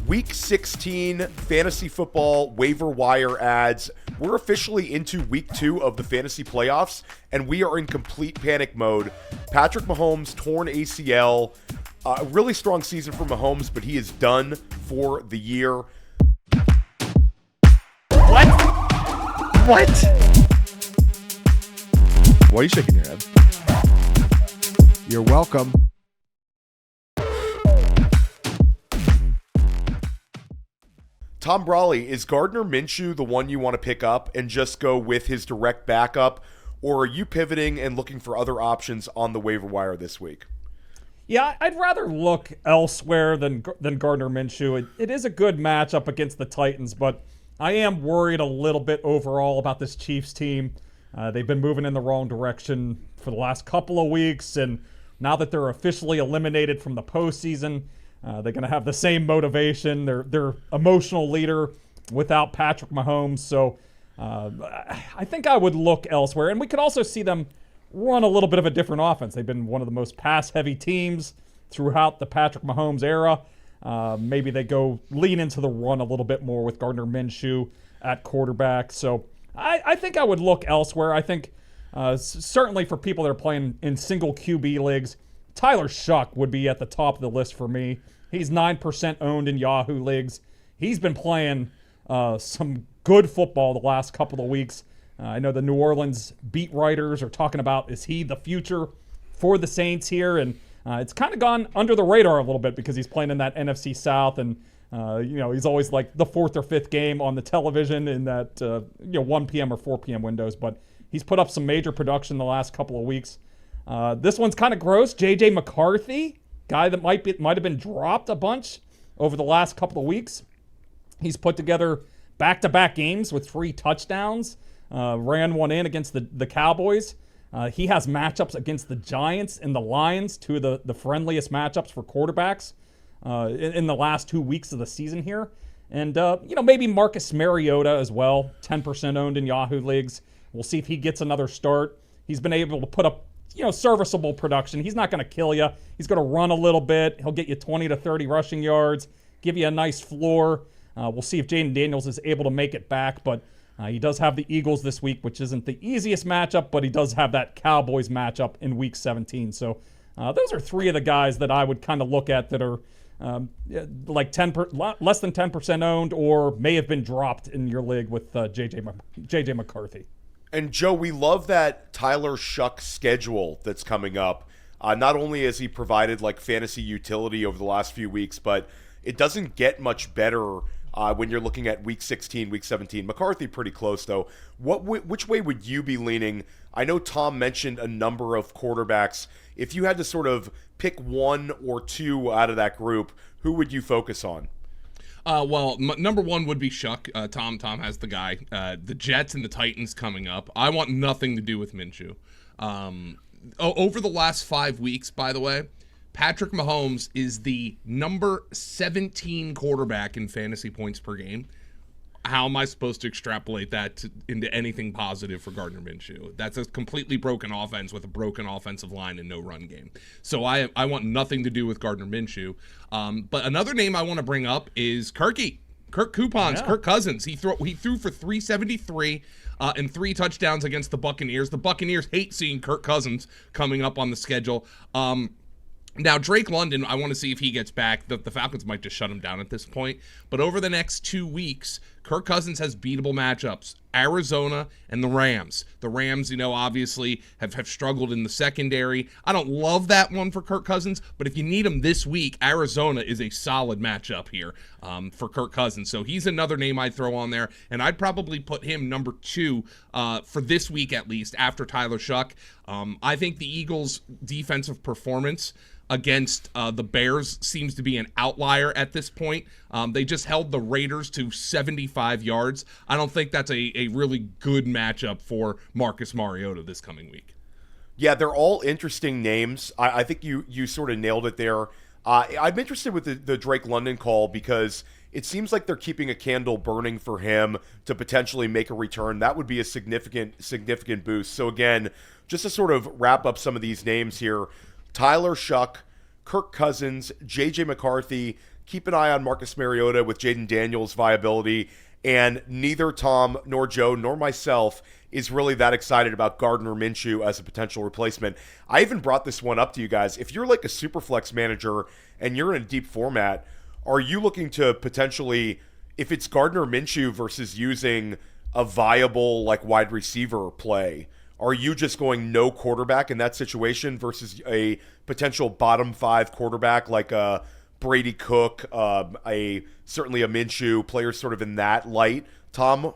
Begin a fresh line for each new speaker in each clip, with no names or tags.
Week 16 fantasy football waiver wire ads. We're officially into week 2 of the fantasy playoffs, and we are in complete panic mode. Patrick Mahomes, torn ACL. A really strong season for Mahomes, but he is done for the year.
What?
Why are you shaking your head?
You're welcome.
Tom Brawley, is Gardner Minshew the one you want to pick up and just go with his direct backup, or are you pivoting and looking for other options on the waiver wire this week?
Yeah, I'd rather look elsewhere than Gardner Minshew. It is a good matchup against the Titans, but I am worried a little bit overall about this Chiefs team. They've been moving in the wrong direction for the last couple of weeks, and now that they're officially eliminated from the postseason, they're going to have the same motivation. Their emotional leader without Patrick Mahomes. So I think I would look elsewhere. And we could also see them run a little bit of a different offense. They've been one of the most pass-heavy teams throughout the Patrick Mahomes era. Maybe they go lean into the run a little bit more with Gardner Minshew at quarterback. So I think I would look elsewhere. I think certainly for people that are playing in single QB leagues, Tyler Shough would be at the top of the list for me. He's 9% owned in Yahoo leagues. He's been playing some good football the last couple of weeks. I know the New Orleans beat writers are talking about, is he the future for the Saints here? And it's kind of gone under the radar a little bit because he's playing in that NFC South, and he's always like the 4th or 5th game on the television in that 1 p.m. or 4 p.m. windows. But he's put up some major production the last couple of weeks. This one's kind of gross. J.J. McCarthy, guy that might have been dropped a bunch over the last couple of weeks. He's put together back-to-back games with 3 touchdowns. Ran one in against the Cowboys. He has matchups against the Giants and the Lions, 2 of the friendliest matchups for quarterbacks in the last 2 weeks of the season here. And, maybe Marcus Mariota as well, 10% owned in Yahoo leagues. We'll see if he gets another start. He's been able to put up serviceable production. He's not going to kill you. He's going to run a little bit. He'll get you 20 to 30 rushing yards, give you a nice floor. We'll see if Jaden Daniels is able to make it back, but he does have the Eagles this week, which isn't the easiest matchup, but he does have that Cowboys matchup in Week 17. So those are 3 of the guys that I would kind of look at that are like less than 10% owned or may have been dropped in your league with J.J. McCarthy.
And Joe, we love that Tyler Shough schedule that's coming up. Not only has he provided like fantasy utility over the last few weeks, but it doesn't get much better when you're looking at Week 16, Week 17. McCarthy pretty close, though. Which way would you be leaning? I know Tom mentioned a number of quarterbacks. If you had to sort of pick 1 or 2 out of that group, who would you focus on?
Number 1 would be Shough. Tom has the guy. The Jets and the Titans coming up. I want nothing to do with Minshew. Over the last 5 weeks, by the way, Patrick Mahomes is the number 17 quarterback in fantasy points per game. How am I supposed to extrapolate that into anything positive for Gardner Minshew? That's a completely broken offense with a broken offensive line and no run game. So I want nothing to do with Gardner Minshew. But another name I want to bring up is Kirk Coupons, yeah. Kirk Cousins. He threw for 373 and 3 touchdowns against the Buccaneers. The Buccaneers hate seeing Kirk Cousins coming up on the schedule. Now, Drake London, I want to see if he gets back. The Falcons might just shut him down at this point. But over the next 2 weeks, Kirk Cousins has beatable matchups. Arizona and the Rams. The Rams, obviously have struggled in the secondary. I don't love that one for Kirk Cousins, but if you need him this week, Arizona is a solid matchup here for Kirk Cousins. So he's another name I'd throw on there, and I'd probably put him number 2 for this week at least after Tyler Shough. I think the Eagles' defensive performance against the Bears seems to be an outlier at this point. They just held the Raiders to 75 yards. I don't think that's a really good matchup for Marcus Mariota this coming week.
Yeah, they're all interesting names. I think you sort of nailed it there. I'm interested with the Drake London call because it seems like they're keeping a candle burning for him to potentially make a return. That would be a significant boost. So again, just to sort of wrap up some of these names here, Tyler Shough, Kirk Cousins, J.J. McCarthy, keep an eye on Marcus Mariota with Jaden Daniels' viability, and neither Tom nor Joe nor myself is really that excited about Gardner Minshew as a potential replacement. I even brought this one up to you guys. If you're like a Superflex manager and you're in a deep format, are you looking to potentially, if it's Gardner Minshew versus using a viable like wide receiver play, are you just going no quarterback in that situation versus a potential bottom 5 quarterback like a Brady Cook, certainly a Minshew, players sort of in that light? Tom?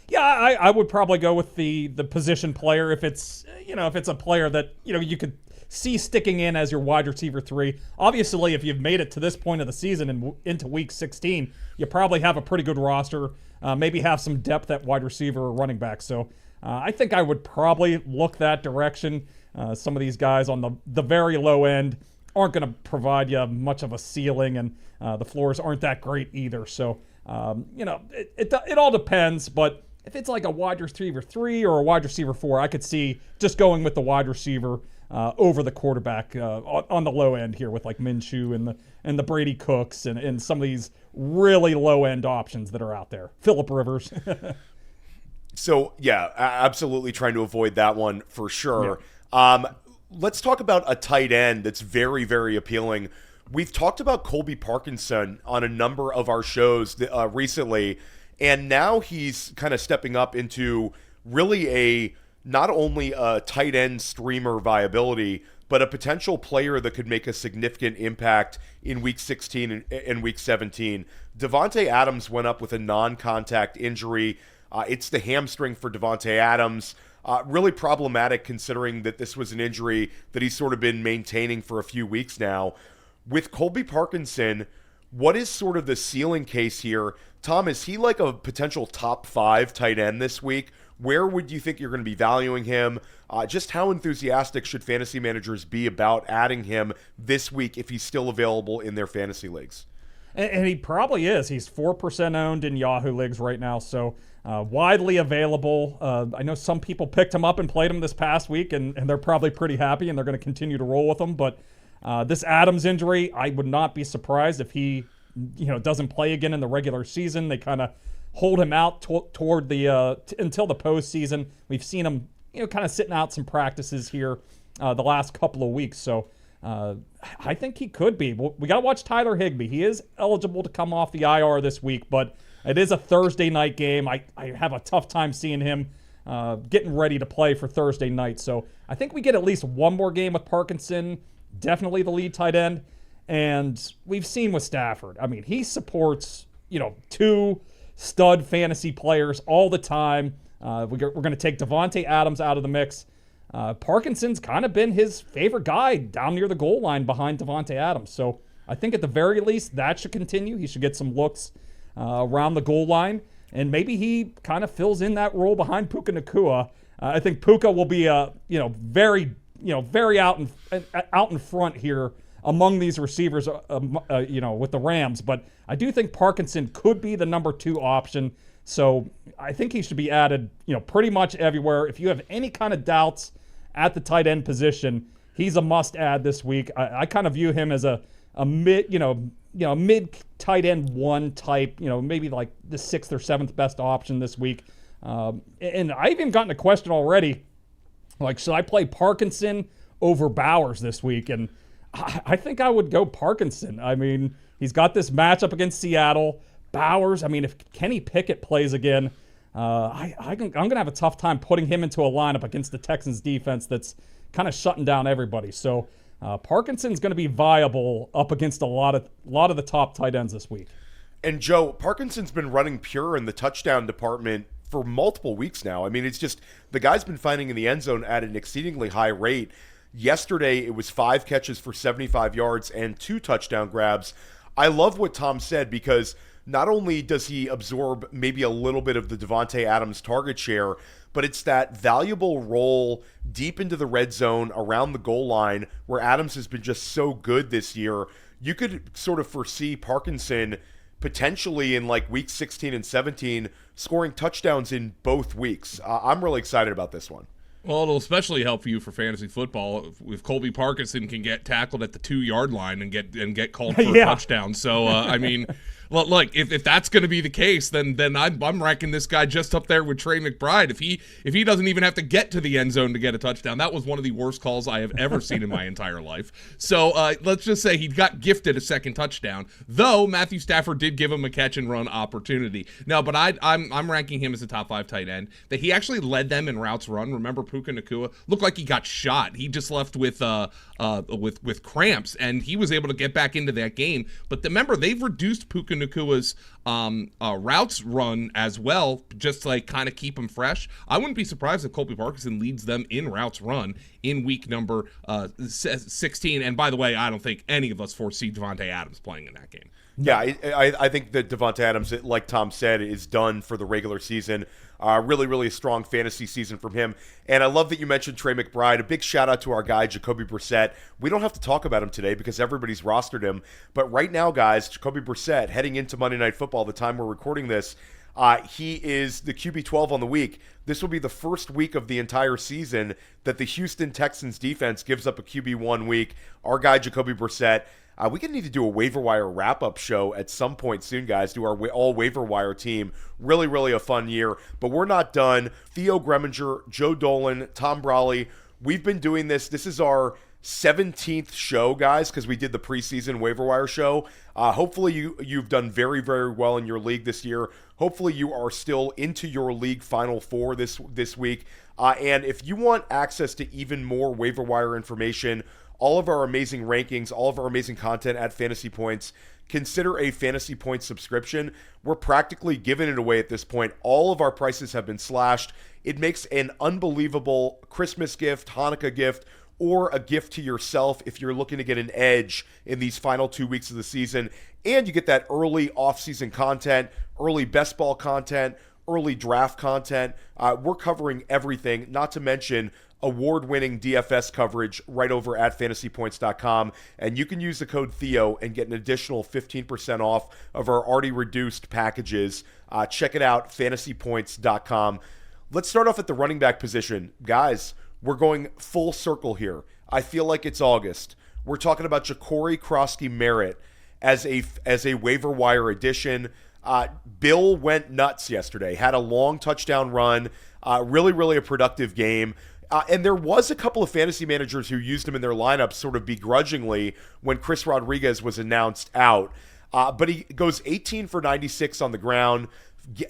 Yeah, I would probably go with the position player if it's a player that you could see sticking in as your wide receiver 3. Obviously, if you've made it to this point of the season and into week 16, you probably have a pretty good roster. Maybe have some depth at wide receiver or running back. So I think I would probably look that direction. Some of these guys on the very low end aren't going to provide you much of a ceiling, and the floors aren't that great either. So it all depends, but if it's like a wide receiver 3 or a wide receiver 4, I could see just going with the wide receiver over the quarterback on the low end here with like Minshew and the Brady Cooks and some of these really low end options that are out there. Phillip Rivers.
So yeah, absolutely trying to avoid that one for sure. Yeah. Let's talk about a tight end that's very, very appealing. We've talked about Colby Parkinson on a number of our shows recently, and now he's kind of stepping up into really not only a tight end streamer viability, but a potential player that could make a significant impact in Week 16 and Week 17. Davante Adams went up with a non-contact injury. It's the hamstring for Davante Adams. Really problematic considering that this was an injury that he's sort of been maintaining for a few weeks now. With Colby Parkinson, what is sort of the ceiling case here? Tom, is he like a potential top 5 tight end this week? Where would you think you're going to be valuing him? Just how enthusiastic should fantasy managers be about adding him this week if he's still available in their fantasy leagues?
And he probably is. He's 4% owned in Yahoo leagues right now, so widely available. I know some people picked him up and played him this past week, and they're probably pretty happy, and they're going to continue to roll with him. But this Adams injury, I would not be surprised if he doesn't play again in the regular season. They kind of hold him out toward the until the postseason. We've seen him kind of sitting out some practices here the last couple of weeks. So I think he could be. We got to watch Tyler Higbee. He is eligible to come off the IR this week, but it is a Thursday night game. I have a tough time seeing him getting ready to play for Thursday night. So I think we get at least one more game with Parkinson, definitely the lead tight end. And we've seen with Stafford. I mean, he supports, 2 stud fantasy players all the time. We're going to take Davante Adams out of the mix. Parkinson's kind of been his favorite guy down near the goal line behind Davante Adams. So I think at the very least that should continue. He should get some looks around the goal line, and maybe he kind of fills in that role behind Puka Nacua. I think Puka will be very out in front here among these receivers, with the Rams. But I do think Parkinson could be the number 2 option. So I think he should be added, pretty much everywhere. If you have any kind of doubts at the tight end position, he's a must-add this week. I kind of view him as a mid, mid tight end 1 type, maybe like the 6th or 7th best option this week. And I've even gotten a question already, like, should I play Parkinson over Bowers this week? And I think I would go Parkinson. I mean, he's got this matchup against Seattle. Bowers, I mean, if Kenny Pickett plays again, I'm going to have a tough time putting him into a lineup against the Texans defense that's kind of shutting down everybody. So Parkinson's going to be viable up against a lot of the top tight ends this week.
And Joe, Parkinson's been running pure in the touchdown department for multiple weeks now. I mean, it's just the guy's been finding in the end zone at an exceedingly high rate. Yesterday, it was 5 catches for 75 yards and 2 touchdown grabs. I love what Tom said because not only does he absorb maybe a little bit of the Davante Adams target share, but it's that valuable role deep into the red zone around the goal line where Adams has been just so good this year. You could sort of foresee Parkinson potentially in like week 16 and 17 scoring touchdowns in both weeks. I'm really excited about this one.
Well, it'll especially help you for fantasy football if Colby Parkinson can get tackled at the 2-yard line and get called for a touchdown. So, I mean, look, if that's going to be the case, then I'm ranking this guy just up there with Trey McBride. If he doesn't even have to get to the end zone to get a touchdown, that was one of the worst calls I have ever seen in my entire life. So let's just say he got gifted a second touchdown, though Matthew Stafford did give him a catch and run opportunity. No, but I'm ranking him as a top 5 tight end. That he actually led them in routes run. Remember, Puka Nacua looked like he got shot. He just left with cramps, and he was able to get back into that game. But remember, they've reduced Puka Nacua's routes run as well, just to like kind of keep him fresh. I wouldn't be surprised if Colby Parkinson leads them in routes run in week number 16. And by the way, I don't think any of us foresee Devontae Adams playing in that game.
Yeah, I think that Devontae Adams, like Tom said, is done for the regular season. Really, really strong fantasy season from him. And I love that you mentioned Trey McBride. A big shout out to our guy, Jacoby Brissett. We don't have to talk about him today because everybody's rostered him. But right now, guys, Jacoby Brissett, heading into Monday Night Football, the time we're recording this, he is the QB 12 on the week. This will be the first week of the entire season that the Houston Texans defense gives up a QB 1 week. Our guy, Jacoby Brissett. We're going to need to do a waiver wire wrap-up show at some point soon, guys. Do our all waiver wire team. Really, really a fun year. But we're not done. Theo Greminger, Joe Dolan, Tom Brawley. We've been doing this. This is our 17th show, guys, because we did the preseason waiver wire show. Hopefully you've done very, very well in your league this year. Hopefully you are still into your league Final Four this week. And if you want access to even more waiver wire information, all of our amazing rankings, all of our amazing content at Fantasy Points, consider a Fantasy Points subscription. We're practically giving it away at this point. All of our prices have been slashed. It makes an unbelievable Christmas gift, Hanukkah gift, or a gift to yourself if you're looking to get an edge in these final 2 weeks of the season. And you get that early off-season content, early best ball content, early draft content. We're covering everything, not to mention award-winning DFS coverage right over at fantasypoints.com. And you can use the code Theo and get an additional 15% off of our already reduced packages. Check it out, fantasypoints.com. Let's start off at the running back position. Guys, we're going full circle here. I feel like it's August. We're talking about Jacory Croskey-Merritt as a waiver wire addition. Bill went nuts yesterday, had a long touchdown run, really, really a productive game. And there was a couple of fantasy managers who used him in their lineups sort of begrudgingly when Chris Rodriguez was announced out. But he goes 18 for 96 on the ground.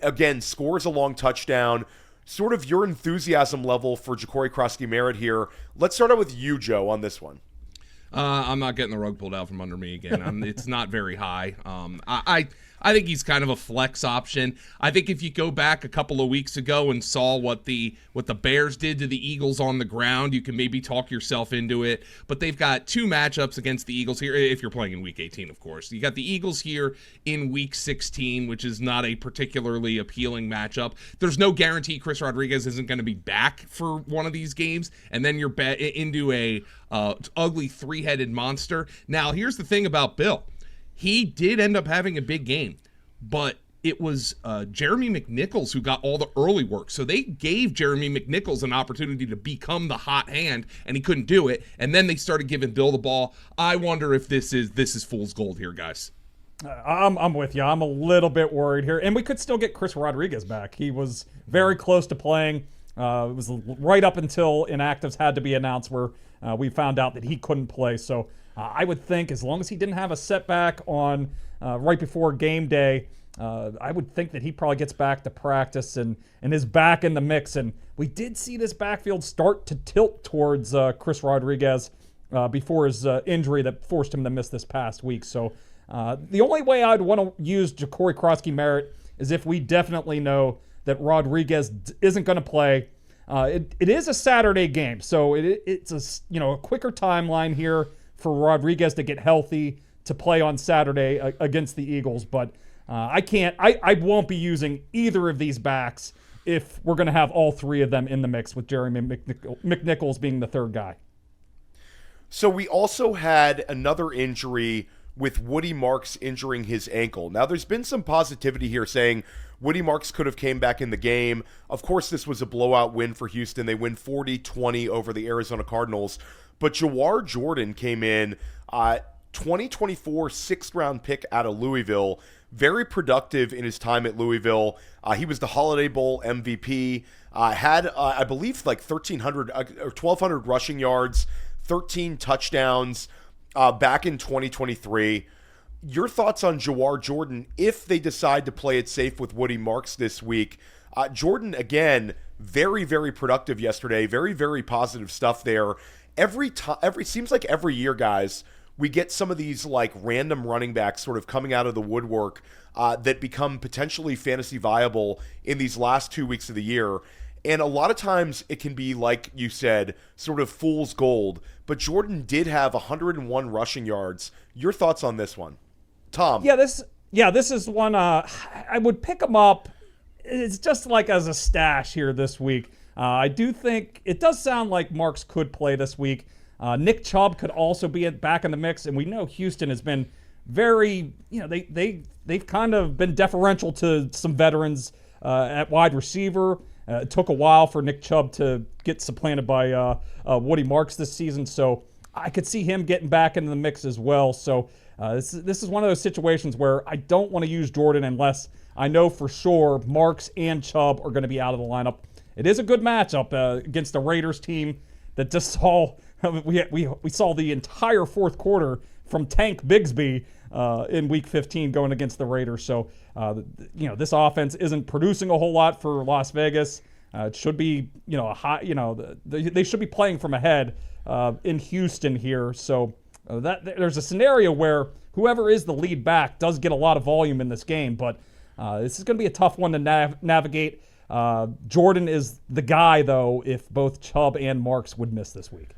Again, scores a long touchdown. Sort of your enthusiasm level for Jacory Croskey-Merritt here. Let's start out with you, Joe, on this one.
I'm not getting the rug pulled out from under me again. It's not very high. I think he's kind of a flex option. I think if you go back a couple of weeks ago and saw what the Bears did to the Eagles on the ground, you can maybe talk yourself into it. But they've got 2 matchups against the Eagles here, if you're playing in Week 18, of course. You got the Eagles here in Week 16, which is not a particularly appealing matchup. There's no guarantee Chris Rodriguez isn't going to be back for one of these games, and then you're into a ugly 3-headed monster. Now, here's the thing about Bill. He did end up having a big game, but it was Jeremy McNichols who got all the early work. So they gave Jeremy McNichols an opportunity to become the hot hand, and he couldn't do it. And then they started giving Bill the ball. I wonder if this is fool's gold here, guys.
I'm with you. I'm a little bit worried here. And we could still get Chris Rodriguez back. He was very close to playing. It was right up until inactives had to be announced where we found out that he couldn't play. So I would think as long as he didn't have a setback on right before game day, I would think that he probably gets back to practice and is back in the mix. And we did see this backfield start to tilt towards Chris Rodriguez before his injury that forced him to miss this past week. So the only way I'd want to use Jacory Croskey-Merritt is if we definitely know that Rodriguez isn't going to play. It is a Saturday game, so it's a quicker timeline here for Rodriguez to get healthy to play on Saturday against the Eagles. But I won't be using either of these backs if we're going to have all 3 of them in the mix, with Jeremy McNichols being the third guy.
So we also had another injury with Woody Marks injuring his ankle. Now, there's been some positivity here saying Woody Marks could have came back in the game. Of course, this was a blowout win for Houston. They win 40-20 over the Arizona Cardinals. But Jawhar Jordan came in, 2024 sixth-round pick out of Louisville. Very productive in his time at Louisville. He was the Holiday Bowl MVP. Had, I believe, like 1,300 or 1,200 rushing yards, 13 touchdowns back in 2023. Your thoughts on Jawhar Jordan if they decide to play it safe with Woody Marks this week? Jordan, again, very, very productive yesterday. Very, very positive stuff there. Seems like every year, guys, we get some of these like random running backs sort of coming out of the woodwork that become potentially fantasy viable in these last 2 weeks of the year. And a lot of times it can be, like you said, sort of fool's gold. But Jordan did have 101 rushing yards. Your thoughts on this one? Tom?
Yeah, this is one I would pick him up. It's just like as a stash here this week. I do think it does sound like Marks could play this week. Nick Chubb could also be back in the mix, and we know Houston has been very, they've kind of been deferential to some veterans at wide receiver. It took a while for Nick Chubb to get supplanted by Woody Marks this season, so I could see him getting back into the mix as well. So this is one of those situations where I don't want to use Jordan unless I know for sure Marks and Chubb are going to be out of the lineup. It is a good matchup against the Raiders team that just saw we saw the entire fourth quarter from Tank Bigsby in Week 15 going against the Raiders. So this offense isn't producing a whole lot for Las Vegas. It should be a high. They should be playing from ahead in Houston here. So there's a scenario where whoever is the lead back does get a lot of volume in this game, but this is going to be a tough one to navigate. Jordan is the guy, though, if both Chubb and Marks would miss this week.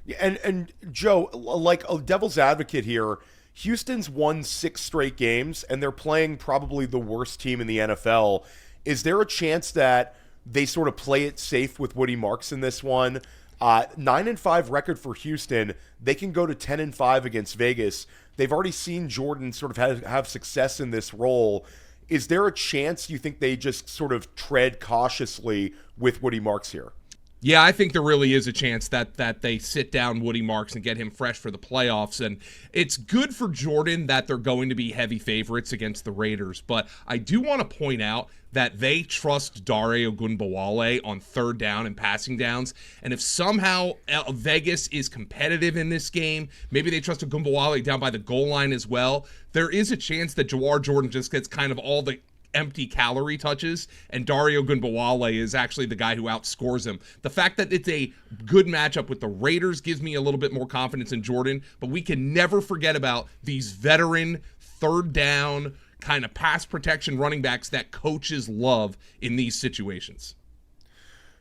Yeah, and Joe, like a devil's advocate here, Houston's won 6 straight games, and they're playing probably the worst team in the NFL. Is there a chance that they sort of play it safe with Woody Marks in this one? 9-5 record for Houston. They can go to 10-5 against Vegas. They've already seen Jordan sort of have success in this role. Is there a chance you think they just sort of tread cautiously with Woody Marks here?
Yeah, I think there really is a chance that they sit down Woody Marks and get him fresh for the playoffs. And it's good for Jordan that they're going to be heavy favorites against the Raiders. But I do want to point out that they trust Dare Ogunbowale on third down and passing downs. And if somehow Vegas is competitive in this game, maybe they trust Ogunbowale down by the goal line as well, there is a chance that Jawhar Jordan just gets kind of all the empty calorie touches, and Dare Ogunbowale is actually the guy who outscores him. The fact that it's a good matchup with the Raiders gives me a little bit more confidence in Jordan, but we can never forget about these veteran third down kind of pass protection running backs that coaches love in these situations.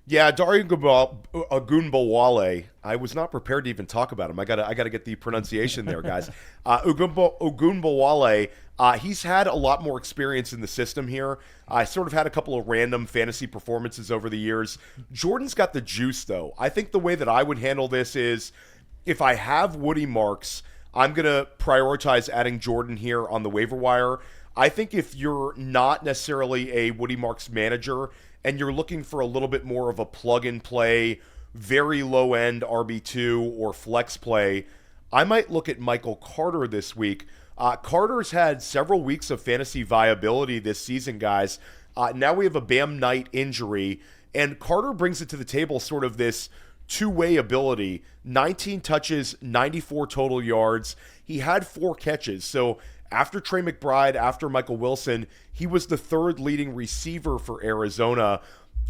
Yeah, Dare Ogunbowale. I was not prepared to even talk about him. I gotta get the pronunciation there, guys. Ogunbowale. He's had a lot more experience in the system here. I sort of had a couple of random fantasy performances over the years. Jordan's got the juice, though. I think the way that I would handle this is if I have Woody Marks, I'm going to prioritize adding Jordan here on the waiver wire. I think if you're not necessarily a Woody Marks manager and you're looking for a little bit more of a plug-and-play, very low-end RB2 or flex play, I might look at Michael Carter this week. Carter's had several weeks of fantasy viability this season, guys. Now we have a Bam Knight injury, and Carter brings it to the table sort of this two-way ability. 19 touches, 94 total yards. He had 4 catches. So after Trey McBride, after Michael Wilson, he was the third leading receiver for Arizona.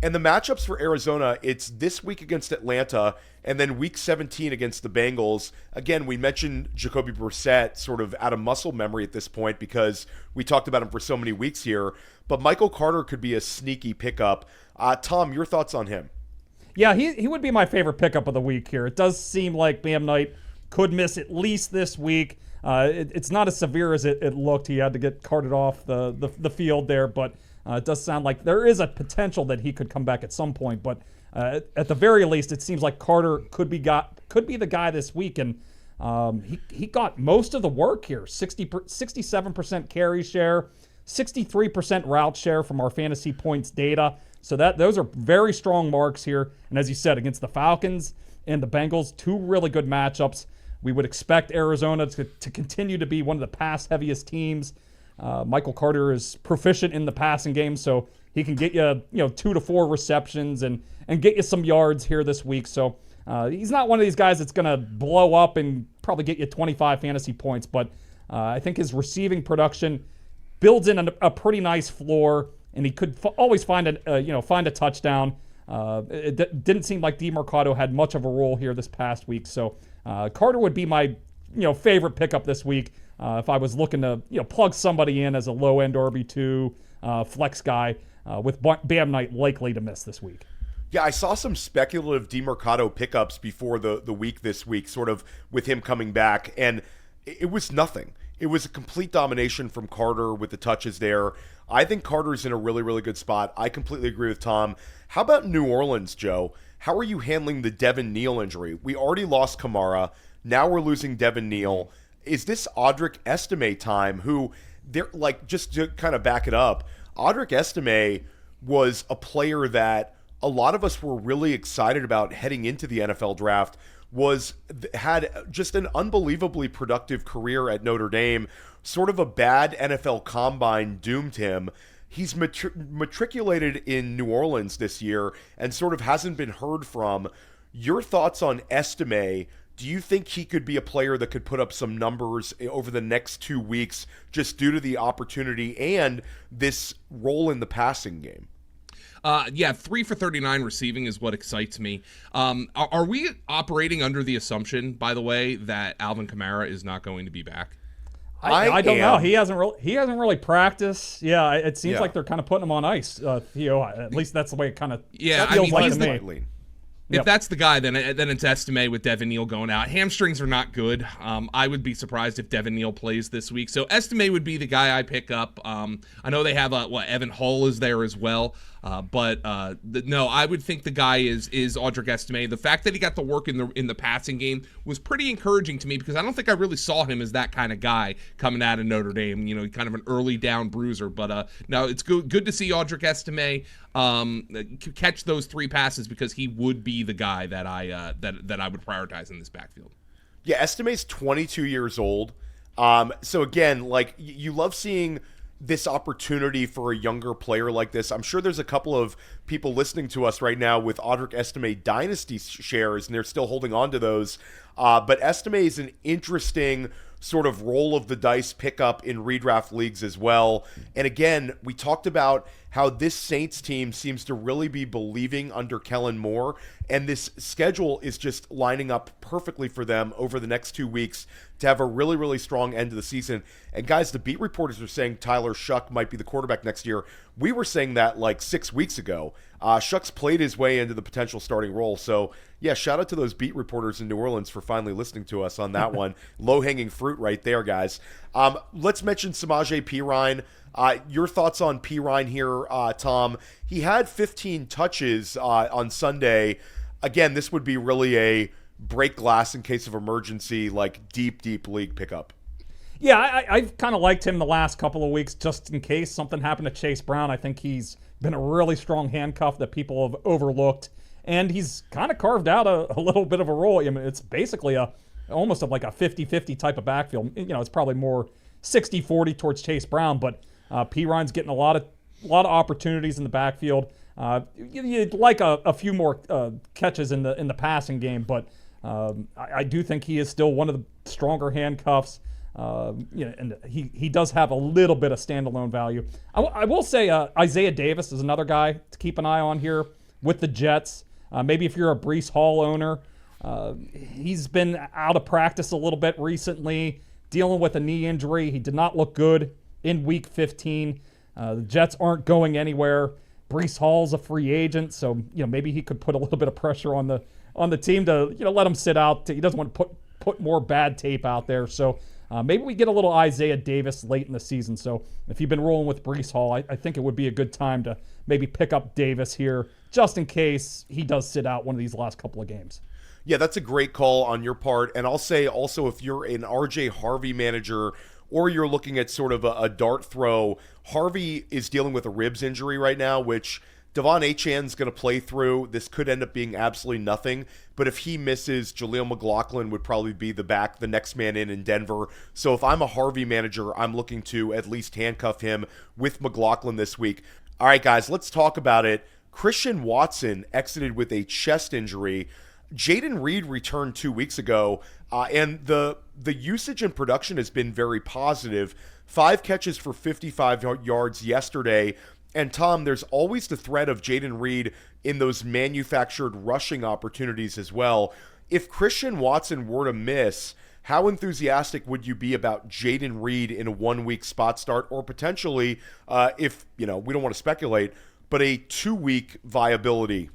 And the matchups for Arizona, it's this week against Atlanta and then week 17 against the Bengals. Again, we mentioned Jacoby Brissett sort of out of muscle memory at this point because we talked about him for so many weeks here. But Michael Carter could be a sneaky pickup. Tom, your thoughts on him?
Yeah, he would be my favorite pickup of the week here. It does seem like Bam Knight could miss at least this week. It's not as severe as it looked. He had to get carted off the field there, but it does sound like there is a potential that he could come back at some point. But at the very least, it seems like Carter could be the guy this week. And He got most of the work here, 67% carry share, 63% route share from our fantasy points data. So those are very strong marks here. And as you said, against the Falcons and the Bengals, two really good matchups. We would expect Arizona to continue to be one of the pass-heaviest teams. Michael Carter is proficient in the passing game, so he can get you 2 to 4 receptions and get you some yards here this week. So he's not one of these guys that's going to blow up and probably get you 25 fantasy points, but I think his receiving production builds in a pretty nice floor, and he could always find a touchdown. It didn't seem like DeMercado had much of a role here this past week, so Carter would be my favorite pickup this week if I was looking to plug somebody in as a low-end RB2 flex guy with Bam Knight likely to miss this week.
Yeah, I saw some speculative DeMercado pickups before the week this week, sort of with him coming back, and it was nothing. It was a complete domination from Carter with the touches there. I think Carter's in a really, really good spot. I completely agree with Tom. How about New Orleans, Joe? How are you handling the Devin Neal injury? We already lost Kamara. Now we're losing Devin Neal. Is this Audric Estime time? Who, they're like, just to kind of back it up, Audric Estime was a player that a lot of us were really excited about heading into the NFL draft. Had just an unbelievably productive career at Notre Dame. Sort of a bad NFL combine doomed him. He's matriculated in New Orleans this year and sort of hasn't been heard from. Your thoughts on Estime? Do you think he could be a player that could put up some numbers over the next 2 weeks just due to the opportunity and this role in the passing game?
3 for 39 receiving is what excites me. Are we operating under the assumption, by the way, that Alvin Kamara is not going to be back?
I don't know. He hasn't really practiced. Yeah, it seems like they're kind of putting him on ice. Theo, at least that's the way it kind of feels like to me.
If that's the guy, then it's Estime with Devin Neal going out. Hamstrings are not good. I would be surprised if Devin Neal plays this week. So Estime would be the guy I pick up. I know they have Evan Hull is there as well. No, I would think the guy is Audric Estime. The fact that he got the work in the passing game was pretty encouraging to me because I don't think I really saw him as that kind of guy coming out of Notre Dame. Kind of an early down bruiser. But no, it's good to see Audric Estime catch those 3 passes because he would be the guy that I would prioritize in this backfield.
Yeah, Estime's 22 years old. So again, like you love seeing this opportunity for a younger player like this. I'm sure there's a couple of people listening to us right now with Audric Estime dynasty shares, and they're still holding on to those. But Estime is an interesting sort of roll of the dice pickup in redraft leagues as well. And again, we talked about how this Saints team seems to really be believing under Kellen Moore, and this schedule is just lining up perfectly for them over the next 2 weeks to have a really, really strong end of the season. And guys, the beat reporters are saying Tyler Shough might be the quarterback next year. We were saying that like 6 weeks ago. Shough's played his way into the potential starting role. So yeah, shout out to those beat reporters in New Orleans for finally listening to us on that one. Low-hanging fruit right there, guys. Let's mention Samaje Perine. Your thoughts on Perine here, Tom? He had 15 touches on Sunday. Again, this would be really a break glass in case of emergency, like deep league pickup.
Yeah, I've kind of liked him the last couple of weeks just in case something happened to Chase Brown. I think he's been a really strong handcuff that people have overlooked, and he's kind of carved out a little bit of a role. I mean, it's basically almost like a 50-50 type of backfield. It's probably more 60-40 towards Chase Brown, but Perine's getting a lot of opportunities in the backfield. You'd like a few more catches in the passing game, but I do think he is still one of the stronger handcuffs. And he does have a little bit of standalone value. I will say Isaiah Davis is another guy to keep an eye on here with the Jets. Maybe if you're a Breece Hall owner, he's been out of practice a little bit recently, dealing with a knee injury. He did not look good in Week 15. The Jets aren't going anywhere. Breece Hall's a free agent, so maybe he could put a little bit of pressure on the team to let him sit out. He doesn't want to put more bad tape out there. So maybe we get a little Isaiah Davis late in the season. So if you've been rolling with Breece Hall, I think it would be a good time to maybe pick up Davis here just in case he does sit out one of these last couple of games.
Yeah, that's a great call on your part. And I'll say also, if you're an RJ Harvey manager or you're looking at sort of a dart throw, Harvey is dealing with a ribs injury right now, which Devon Achane's going to play through. This could end up being absolutely nothing. But if he misses, Jaleel McLaughlin would probably be the next man in Denver. So if I'm a Harvey manager, I'm looking to at least handcuff him with McLaughlin this week. All right, guys, let's talk about it. Christian Watson exited with a chest injury. Jayden Reed returned 2 weeks ago, and the usage and production has been very positive. 5 catches for 55 yards yesterday. And Tom, there's always the threat of Jayden Reed in those manufactured rushing opportunities as well. If Christian Watson were to miss, how enthusiastic would you be about Jayden Reed in a 1-week spot start, or potentially, if, we don't want to speculate, but a 2-week viability?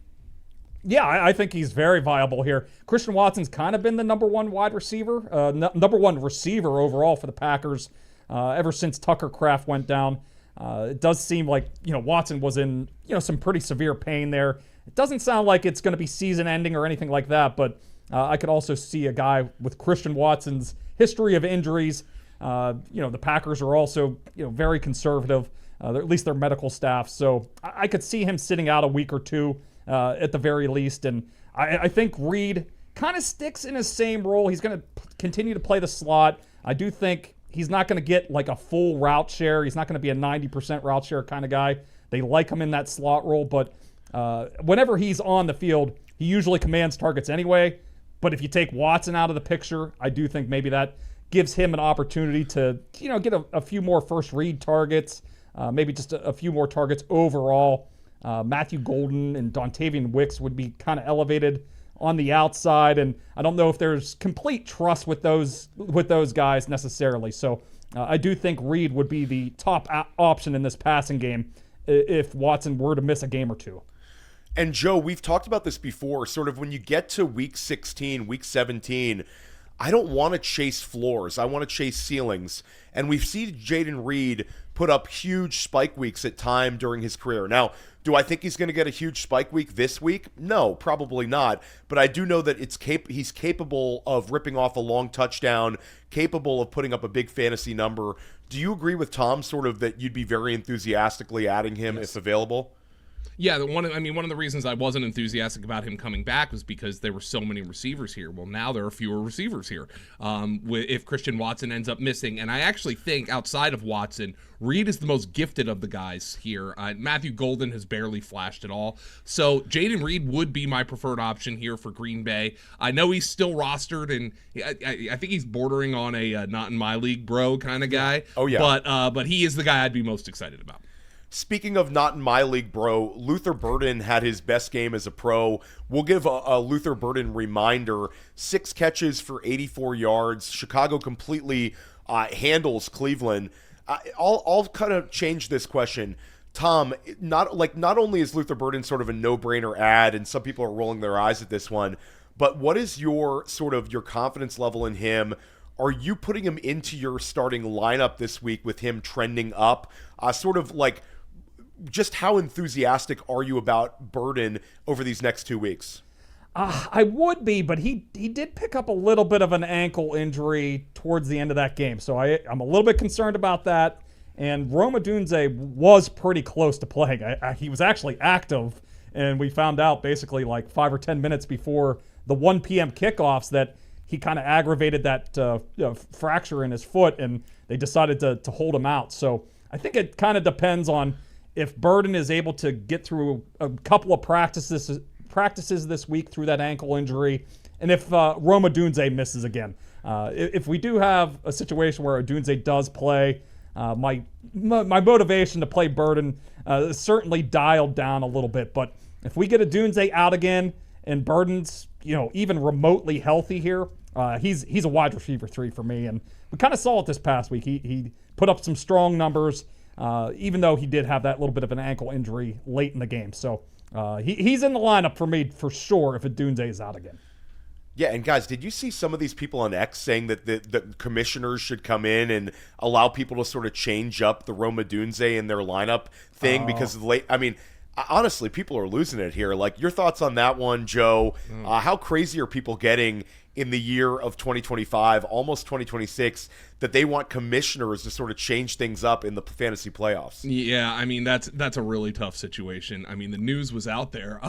Yeah, I think he's very viable here. Christian Watson's kind of been the number one wide receiver, number one receiver overall for the Packers ever since Tucker Kraft went down. It does seem like, Watson was in, some pretty severe pain there. It doesn't sound like it's going to be season ending or anything like that, but I could also see a guy with Christian Watson's history of injuries. The Packers are also, very conservative, at least their medical staff. So I could see him sitting out a week or two at the very least. And I think Reed kind of sticks in his same role. He's going to continue to play the slot. I do think he's not going to get like a full route share. He's not going to be a 90% route share kind of guy. They like him in that slot role, but whenever he's on the field, he usually commands targets anyway. But if you take Watson out of the picture, I do think maybe that gives him an opportunity to, get a few more first read targets, maybe just a few more targets overall. Matthew Golden and Dontavian Wicks would be kind of elevated on the outside, and I don't know if there's complete trust with those guys necessarily. So I do think Reed would be the top option in this passing game if Watson were to miss a game or two.
And Joe, we've talked about this before, sort of when you get to week 16, week 17, I don't want to chase floors. I want to chase ceilings. And we've seen Jayden Reed put up huge spike weeks at time during his career. Now, do I think he's going to get a huge spike week this week? No, probably not. But I do know that he's capable of ripping off a long touchdown, capable of putting up a big fantasy number. Do you agree with Tom, sort of, that you'd be very enthusiastically adding him if available?
Yeah, one of the reasons I wasn't enthusiastic about him coming back was because there were so many receivers here. Well, now there are fewer receivers here if Christian Watson ends up missing. And I actually think, outside of Watson, Reed is the most gifted of the guys here. Matthew Golden has barely flashed at all. So Jayden Reed would be my preferred option here for Green Bay. I know he's still rostered, and I think he's bordering on a not in my league bro kind of guy.
Oh, yeah.
But he is the guy I'd be most excited about.
Speaking of not in my league, bro, Luther Burden had his best game as a pro. We'll give a Luther Burden reminder. 6 catches for 84 yards. Chicago completely handles Cleveland. I'll kind of change this question. Tom, not only is Luther Burden sort of a no-brainer ad, and some people are rolling their eyes at this one, but what is your confidence level in him? Are you putting him into your starting lineup this week with him trending up? Just how enthusiastic are you about Burden over these next 2 weeks?
I would be, but he did pick up a little bit of an ankle injury towards the end of that game, so I'm a little bit concerned about that. And Rome Odunze was pretty close to playing. He was actually active, and we found out basically like 5 or 10 minutes before the 1 p.m. kickoffs that he kind of aggravated that fracture in his foot, and they decided to hold him out. So I think it kind of depends on if Burden is able to get through a couple of practices this week through that ankle injury, and if Rome Odunze misses again. If we do have a situation where Odunze does play, my motivation to play Burden is certainly dialed down a little bit. But if we get Odunze out again and Burden's even remotely healthy here, he's a wide receiver 3 for me. And we kind of saw it this past week. He put up some strong numbers, even though he did have that little bit of an ankle injury late in the game. So he's in the lineup for me for sure if Odunze is out again.
Yeah, and guys, did you see some of these people on X saying that the commissioners should come in and allow people to sort of change up the Rome Odunze in their lineup thing? Because Honestly, people are losing it here. Like, your thoughts on that one, Joe? How crazy are people getting in the year of 2025, almost 2026, that they want commissioners to sort of change things up in the fantasy playoffs?
Yeah, I mean, that's a really tough situation. I mean, the news was out there.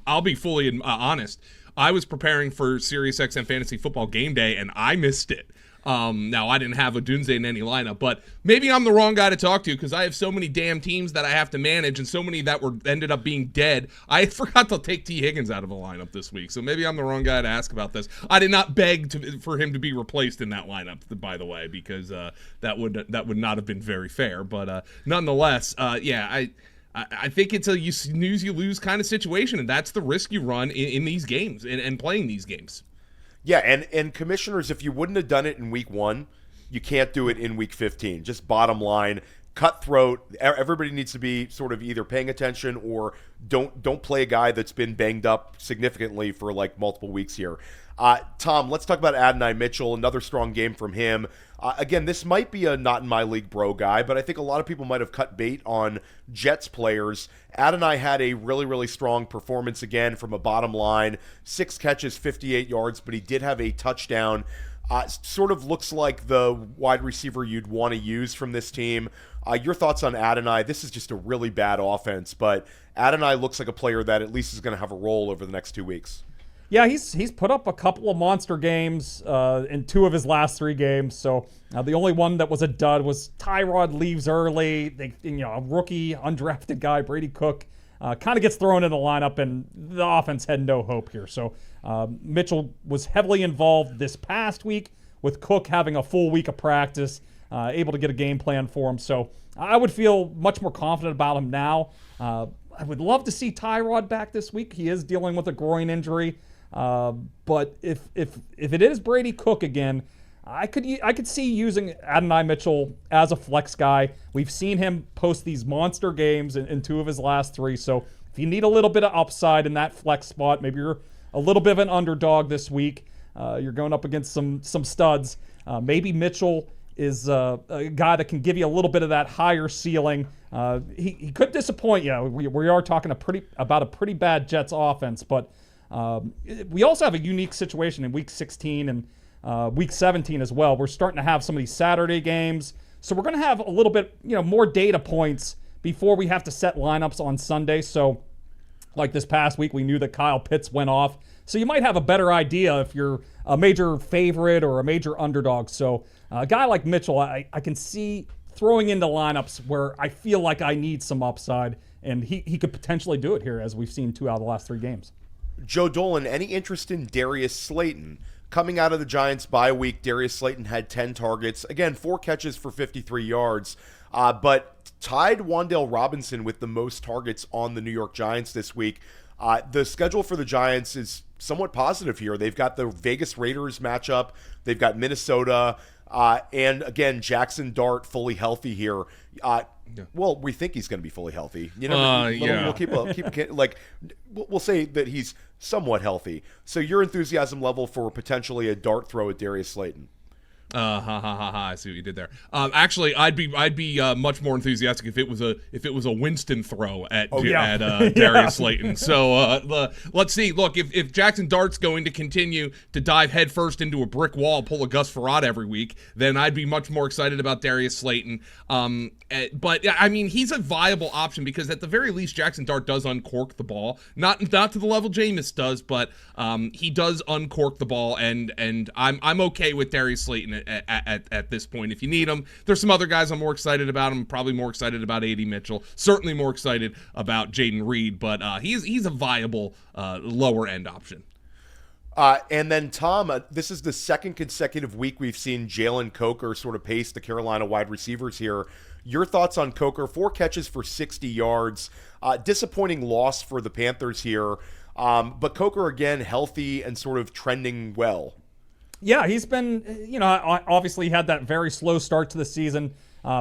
I'll be fully honest. I was preparing for SiriusXM Fantasy Football Game Day, and I missed it. Now, I didn't have Odunze in any lineup, but maybe I'm the wrong guy to talk to because I have so many damn teams that I have to manage and so many that ended up being dead. I forgot to take T. Higgins out of the lineup this week, so maybe I'm the wrong guy to ask about this. I did not beg for him to be replaced in that lineup, by the way, because that would not have been very fair. But nonetheless, I think it's a you snooze, you lose kind of situation, and that's the risk you run in these games and playing these games.
Yeah, and commissioners, if you wouldn't have done it in week 1, you can't do it in week 15. Just bottom line, cutthroat. Everybody needs to be sort of either paying attention or don't play a guy that's been banged up significantly for like multiple weeks here. Tom, let's talk about Adonai Mitchell. Another strong game from him. Again, this might be a not in my league bro guy, but I think a lot of people might have cut bait on Jets players. Adonai had a really, really strong performance again from a bottom line. 6 catches, 58 yards, but he did have a touchdown. Sort of looks like the wide receiver you'd want to use from this team. Your thoughts on Adonai? This is just a really bad offense, but Adonai looks like a player that at least is going to have a role over the next 2 weeks.
Yeah, he's put up a couple of monster games in 2 of his last 3 games. So the only one that was a dud was Tyrod leaves early. A rookie, undrafted guy, Brady Cook, kind of gets thrown in the lineup, and the offense had no hope here. So Mitchell was heavily involved this past week with Cook having a full week of practice, able to get a game plan for him. So I would feel much more confident about him now. I would love to see Tyrod back this week. He is dealing with a groin injury. But if it is Brady Cook again, I could see using Adonai Mitchell as a flex guy. We've seen him post these monster games in 2 of his last 3. So if you need a little bit of upside in that flex spot, maybe you're a little bit of an underdog this week. You're going up against some studs. Maybe Mitchell is a guy that can give you a little bit of that higher ceiling. He could disappoint you. We are talking about a pretty bad Jets offense, but we also have a unique situation in week 16 and week 17 as well. We're starting to have some of these Saturday games. So we're going to have a little bit, more data points before we have to set lineups on Sunday. So like this past week, we knew that Kyle Pitts went off. So you might have a better idea if you're a major favorite or a major underdog. So a guy like Mitchell, I can see throwing into lineups where I feel like I need some upside, and he could potentially do it here, as we've seen 2 out of the last 3 games.
Joe Dolan, any interest in Darius Slayton? Coming out of the Giants bye week, Darius Slayton had 10 targets. Again, 4 catches for 53 yards, but tied Wan'Dale Robinson with the most targets on the New York Giants this week. The schedule for the Giants is somewhat positive here. They've got the Vegas Raiders matchup. They've got Minnesota. And again, Jackson Dart fully healthy here. Well, we think he's going to be fully healthy. We'll we'll say that he's somewhat healthy. So your enthusiasm level for potentially a dart throw at Darius Slayton?
I see what you did there. Actually, I'd be much more enthusiastic if it was a Winston throw at Darius Slayton. So let's see. Look, if Jackson Dart's going to continue to dive headfirst into a brick wall, pull a Gus Farad every week, then I'd be much more excited about Darius Slayton. But I mean, he's a viable option because at the very least, Jackson Dart does uncork the ball, not to the level Jameis does, but he does uncork the ball, and I'm okay with Darius Slayton at this point. If you need him, there's some other guys I'm more excited about. I'm probably more excited about A.D. Mitchell. Certainly more excited about Jaden Reed, but he's a viable lower end option.
And then, Tom, this is the 2nd consecutive week we've seen Jalen Coker sort of pace the Carolina wide receivers here. Your thoughts on Coker? 4 catches for 60 yards. Disappointing loss for the Panthers here. But Coker, again, healthy and sort of trending well.
Yeah, he's been, obviously had that very slow start to the season.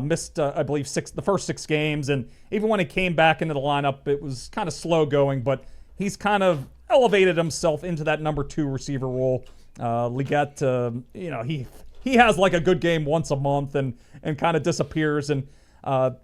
Missed, I believe, the first 6 games. And even when he came back into the lineup, it was kind of slow going. But he's kind of elevated himself into that number 2 receiver role. Liggett, he has like a good game once a month and kind of disappears. And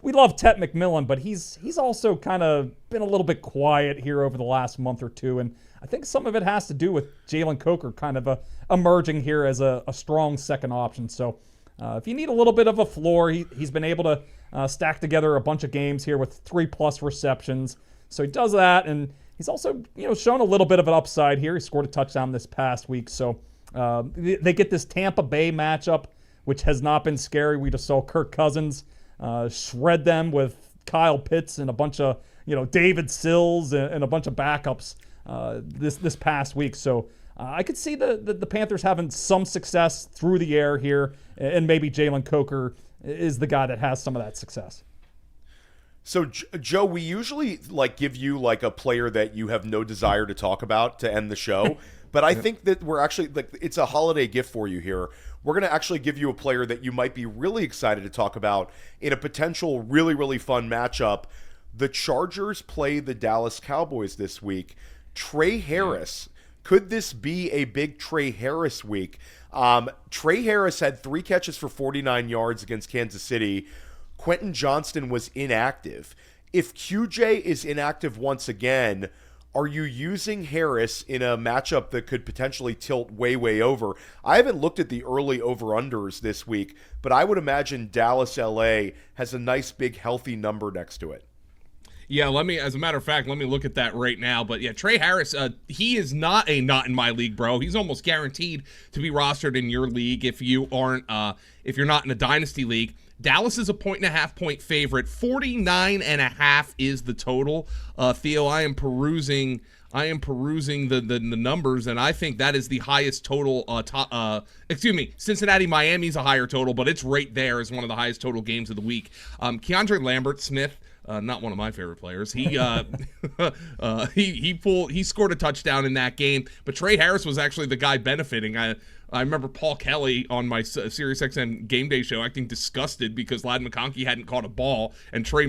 We love Tet McMillan, but he's also kind of been a little bit quiet here over the last month or two, and I think some of it has to do with Jalen Coker kind of emerging here as a strong second option. So if you need a little bit of a floor, he's been able to stack together a bunch of games here with 3+ receptions. So he does that, and he's also shown a little bit of an upside here. He scored a touchdown this past week. So they get this Tampa Bay matchup, which has not been scary. We just saw Kirk Cousins shred them with Kyle Pitts and a bunch of David Sills and a bunch of backups this past week. So I could see the Panthers having some success through the air here, and maybe Jalen Coker is the guy that has some of that success.
So, Joe, we usually give you a player that you have no desire to talk about to end the show, but I think that we're actually it's a holiday gift for you here. We're going to actually give you a player that you might be really excited to talk about in a potential really, really fun matchup. The Chargers play the Dallas Cowboys this week. Tre Harris. Could this be a big Tre Harris week? Tre Harris had 3 catches for 49 yards against Kansas City. Quentin Johnston was inactive. If QJ is inactive once again, are you using Harris in a matchup that could potentially tilt way, way over? I haven't looked at the early over-unders this week, but I would imagine Dallas-LA has a nice, big, healthy number next to it.
Yeah, as a matter of fact, let me look at that right now. But yeah, Tre Harris, he is not in my league, bro. He's almost guaranteed to be rostered in your league if you're not in a dynasty league. Dallas is a 1.5-point favorite. 49.5 is the total. Theo, I am perusing the numbers, and I think that is the highest total. Cincinnati Miami's a higher total, but it's right there as one of the highest total games of the week. Keandre Lambert-Smith, not one of my favorite players. He scored a touchdown in that game, but Tre Harris was actually the guy benefiting. I remember Paul Kelly on my SiriusXM Game Day show acting disgusted because Ladd McConkey hadn't caught a ball, and Tre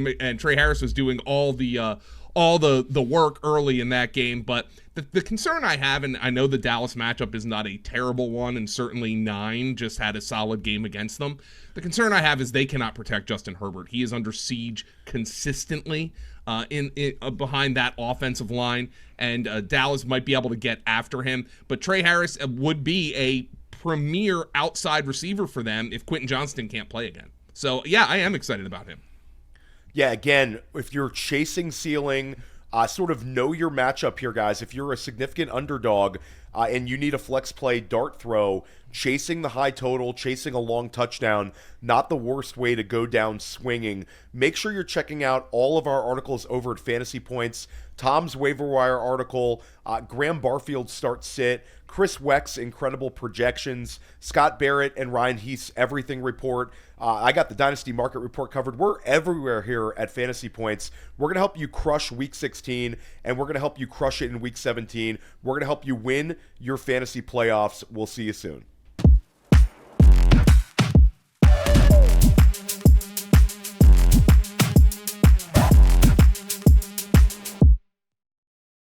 Harris was doing all the work early in that game. But the concern I have, and I know the Dallas matchup is not a terrible one, and certainly 9 just had a solid game against them. The concern I have is they cannot protect Justin Herbert. He is under siege consistently behind that offensive line, and Dallas might be able to get after him. But Tre Harris would be a premier outside receiver for them if Quentin Johnston can't play again. So, yeah, I am excited about him.
Yeah, again, if you're chasing ceiling, sort of know your matchup here, guys. If you're a significant underdog and you need a flex play dart throw, chasing the high total, chasing a long touchdown, not the worst way to go down swinging. Make sure you're checking out all of our articles over at Fantasy Points. Tom's Waiver Wire article, Graham Barfield's start sit, Chris Weck's incredible projections, Scott Barrett and Ryan Heath's everything report. I got the Dynasty Market Report covered. We're everywhere here at Fantasy Points. We're going to help you crush Week 16, and we're going to help you crush it in Week 17. We're going to help you win your fantasy playoffs. We'll see you soon.